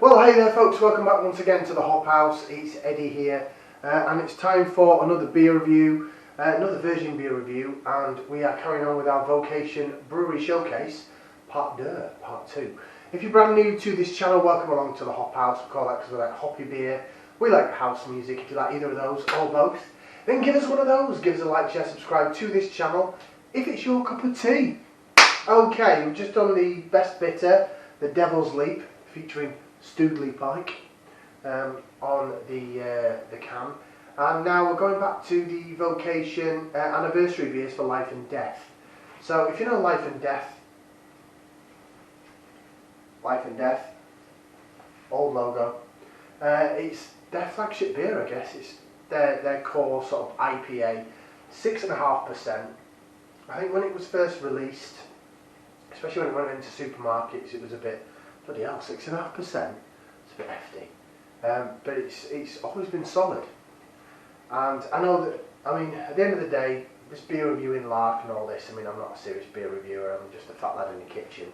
Well, hey there folks, welcome back once again to the Hop House. It's Eddie here, and it's time for another beer review, another Virgin beer review, and we are carrying on with our Vocation Brewery Showcase, Part 2. If you're brand new to this channel, welcome along to the Hop House. We call that because we like hoppy beer, we like house music. If you like either of those or both, then give us one of those. Give us a like, share, subscribe to this channel if it's your cup of tea. Okay, we've just done the best bitter, the Devil's Leap, featuring Stoodley Pike on the can, and now we're going back to the Vocation anniversary beers for Life and Death. So if you know Life and Death, old logo, it's their flagship beer, I guess. It's their core sort of IPA, 6.5%. I think when it was first released, especially when it went into supermarkets, it was a bit, bloody hell, 6.5%. It's a bit hefty, but it's always been solid. And I know that, I mean, at the end of the day, this beer reviewing lark and all this, I mean, I'm not a serious beer reviewer, I'm just a fat lad in the kitchen.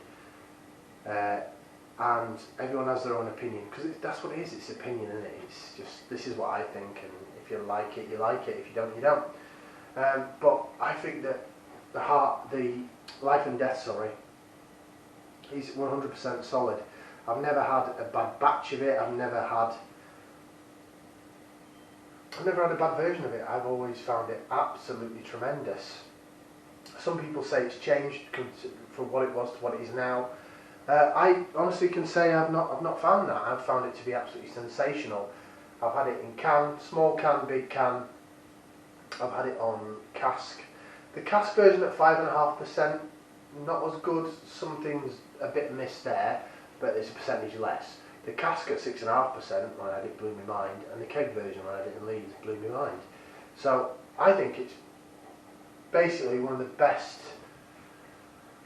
And everyone has their own opinion, because that's what it is, it's opinion, isn't it? It's just, this is what I think, and if you like it, you like it, if you don't, you don't. But I think that the Life and Death, is 100% solid. I've never had a bad batch of it. I've never had a bad version of it. I've always found it absolutely tremendous. Some people say it's changed from what it was to what it is now. I honestly can say I've not found that. I've found it to be absolutely sensational. I've had it in can, small can, big can. I've had it on cask. The cask version at 5.5%, not as good. Something's a bit missed there, but it's a percentage less. The cask at 6.5%, when I had it, blew my mind, and the keg version when I had it in Leeds blew my mind. So I think it's basically one of the best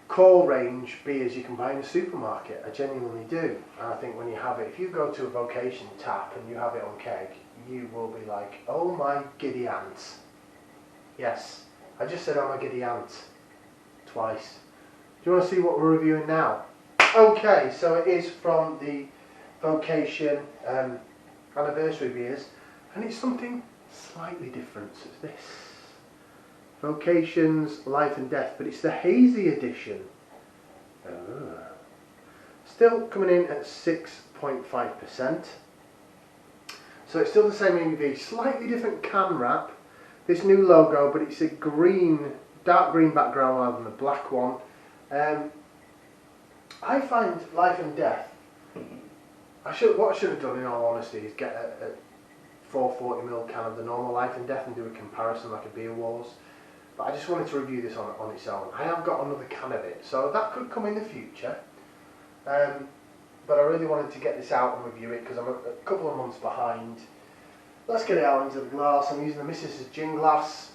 core range beers you can buy in a supermarket. I genuinely do. And I think when you have it, if you go to a Vocation tap and you have it on keg, you will be like, oh my giddy ants. Yes, I just said oh my giddy ants twice. Do you want to see what we're reviewing now? Okay, so it is from the Vocation anniversary beers, and it's something slightly different. So it's this Vocation's Life and Death, but it's the Hazy Edition. Still coming in at 6.5%. So it's still the same ABV, slightly different can wrap. This new logo, but it's a green, dark green background rather than the black one. I find Life and Death, what I should have done in all honesty is get a 440ml can of the normal Life and Death and do a comparison like a Beer Wars. But I just wanted to review this on its own. I have got another can of it, so that could come in the future. But I really wanted to get this out and review it because I'm a couple of months behind. Let's get it out into the glass. I'm using the Mrs. Gin glass,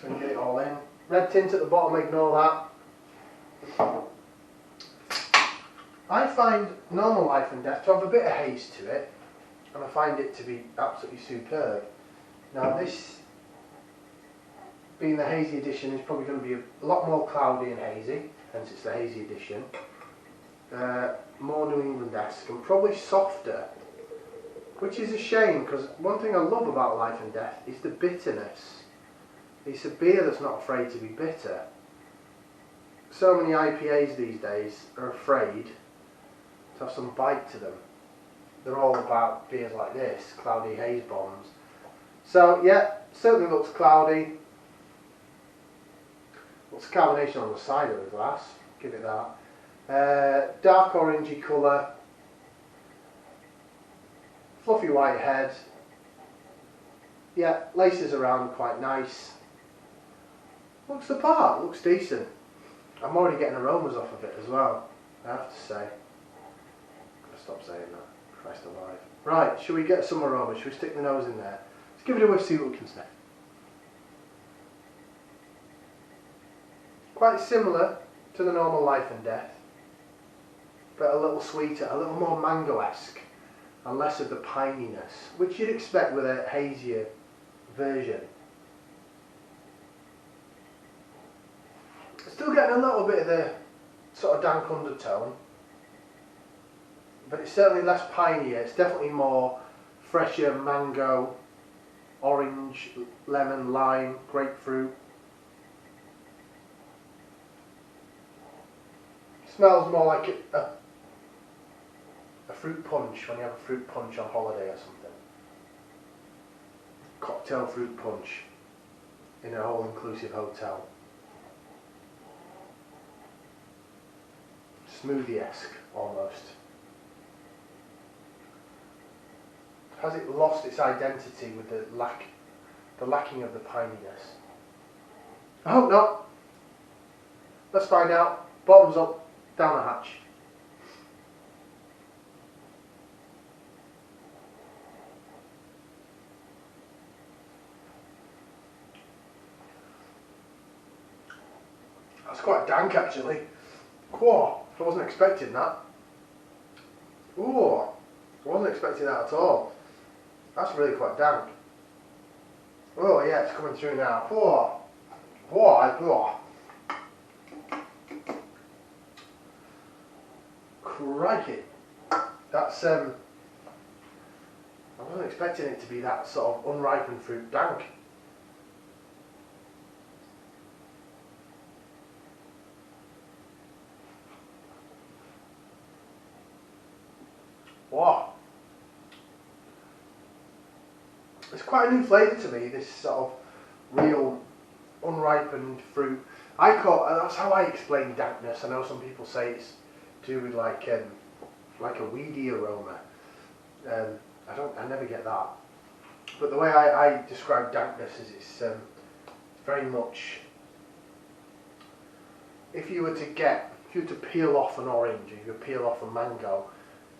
so I can get it all in. Red tint at the bottom, ignore that. I find normal Life and Death to have a bit of haze to it, and I find it to be absolutely superb. Now this, being the Hazy Edition, is probably going to be a lot more cloudy and hazy, hence it's the Hazy Edition. More New England-esque and probably softer, which is a shame because one thing I love about Life and Death is the bitterness. It's a beer that's not afraid to be bitter. So many IPAs these days are afraid to have some bite to them. They're all about beers like this, cloudy haze bombs. So yeah, certainly looks cloudy. Looks carbonation on the side of the glass, give it that. Dark orangey colour. Fluffy white head. Yeah, laces around quite nice. Looks the part, looks decent. I'm already getting aromas off of it as well, I have to say. Stop saying that. Christ alive. Right, should we get some aroma? Should we stick the nose in there? Let's give it a whiff, see what we can sniff. Quite similar to the normal Life and Death, but a little sweeter, a little more mango-esque, and less of the pininess, which you'd expect with a hazier version. Still getting a little bit of the sort of dank undertone, but it's certainly less piney. It's definitely more fresher mango, orange, lemon, lime, grapefruit. Smells more like a fruit punch when you have a fruit punch on holiday or something. Cocktail fruit punch in an all-inclusive hotel. Smoothie-esque almost. Has it lost its identity with the lacking of the pininess? I hope not. Let's find out. Bottoms up, down the hatch. That's quite dank actually. Whoa, I wasn't expecting that. Ooh, I wasn't expecting that at all. That's really quite dank. Oh yeah, it's coming through now. Whoa, whoa. Crikey. That's I wasn't expecting it to be that sort of unripened fruit dank. Wow. It's quite a new flavour to me, this sort of real unripened fruit. That's how I explain dankness. I know some people say it's to do with like a weedy aroma. I never get that. But the way I describe dankness is it's very much, if you were to peel off an orange, or you would peel off a mango,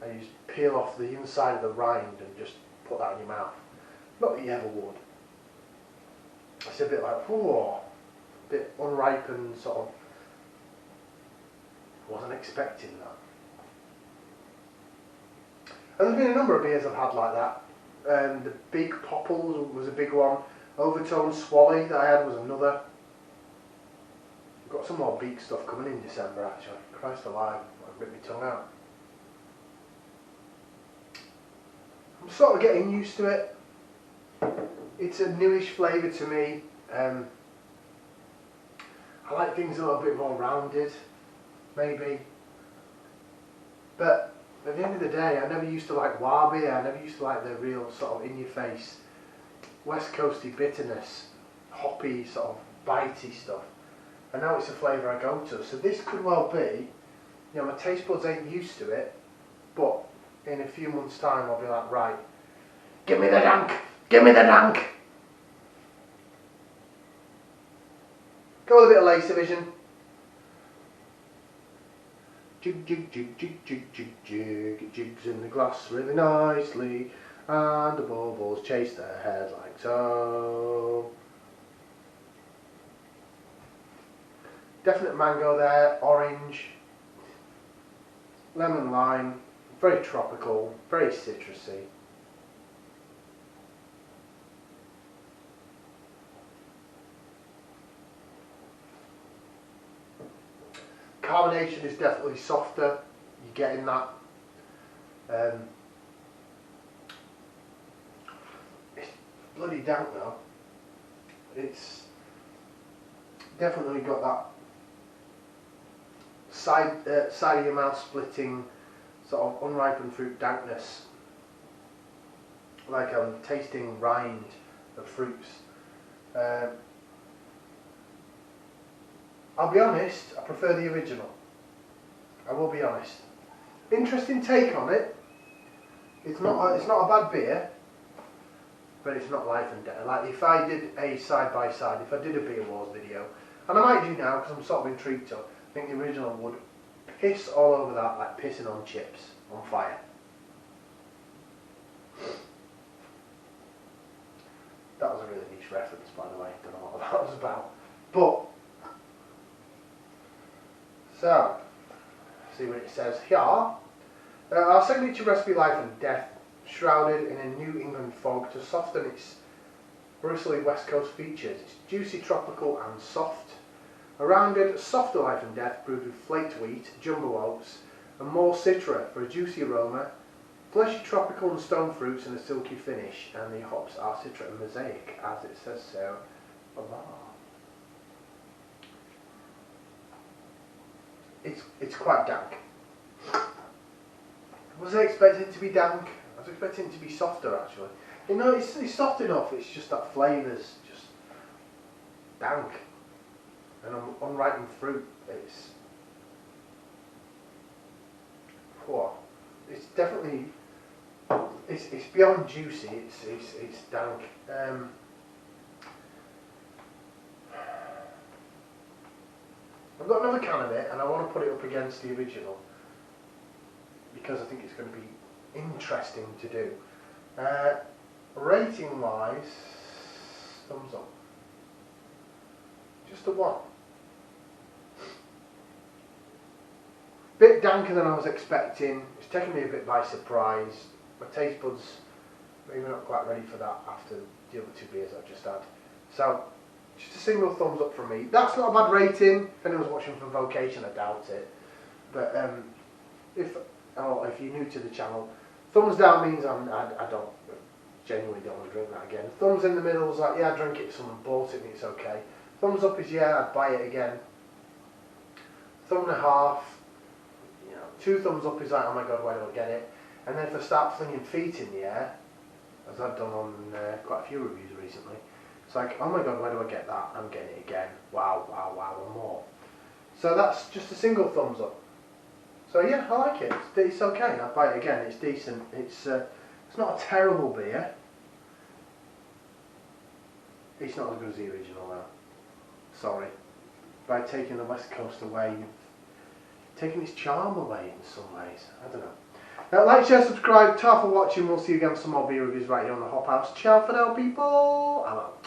and you just peel off the inside of the rind and just put that in your mouth. Not that you ever would. It's a bit like, whoa, a bit unripened sort of. Wasn't expecting that. And there's been a number of beers I've had like that. The Big Popples was a big one. Overtone Swally that I had was another. I've got some more beak stuff coming in December actually. Christ alive, I ripped my tongue out. I'm sort of getting used to it. It's a newish flavour to me. I like things a little bit more rounded, maybe. But at the end of the day, I never used to like wabi. I never used to like the real sort of in-your-face, West Coasty bitterness, hoppy sort of bitey stuff. And now it's a flavour I go to. So this could well be, you know, my taste buds ain't used to it, but in a few months' time I'll be like, right, give me the dank, give me the dank. Go with a bit of Lace Division. Jig, jig, jig, jig, jig, jig, jig. It jigs in the glass really nicely, and the bubbles chase their head like so. Definite mango there, orange, lemon lime, very tropical, very citrusy. Carbonation is definitely softer, you're getting that. It's bloody dank though. It's definitely got that side of your mouth splitting sort of unripened fruit dankness, like I'm tasting rind of fruits. I'll be honest, I prefer the original. I will be honest. Interesting take on it. It's not a bad beer, but it's not life and death. Like if I did a side by side, if I did a beer wars video, and I might do now because I'm sort of intrigued to, I think the original would piss all over that like pissing on chips on fire. That was a really niche reference, by the way. Don't know what that was about, but. So, see what it says here. Our signature recipe, Life and Death, shrouded in a New England fog to soften its bristly West Coast features. It's juicy, tropical and soft. A rounded, softer Life and Death brewed with flaked wheat, jumbo oats and more citra for a juicy aroma, fleshy tropical and stone fruits and a silky finish, and the hops are citra and mosaic, as it says so. Voila. It's quite dank. Was I expecting it to be dank? I was expecting it to be softer, actually. You know, it's soft enough, it's just that flavour's just dank. And unripened fruit, it's definitely, it's beyond juicy, it's dank. I've got another can of it, and I want to put it up against the original because I think it's going to be interesting to do. Rating wise, thumbs up. Just a 1. Bit danker than I was expecting. It's taken me a bit by surprise. My taste buds maybe not quite ready for that after the other 2 beers I've just had. So, just a single thumbs up from me. That's not a bad rating. If anyone's watching from Vocation, I doubt it. But if you're new to the channel, thumbs down means I genuinely don't want to drink that again. Thumbs in the middle is like, yeah, I drank it if someone bought it and it's okay. Thumbs up is, yeah, I'd buy it again. Thumb and a half, 2 thumbs up is like, oh my god, why do I get it? And then if I start flinging feet in the air, as I've done on quite a few reviews recently, it's like, oh my god, why do I get that? I'm getting it again. Wow, wow, wow, and more. So that's just a single thumbs up. So yeah, I like it. It's okay. I'd buy it again. It's decent. It's not a terrible beer. It's not as good as the original though. Sorry. By taking the West Coast away, you've taken its charm away in some ways. I don't know. Like, share, subscribe. Ta for watching. We'll see you again for some more beer reviews right here on the Hop House. Ciao for now, people. I'm out.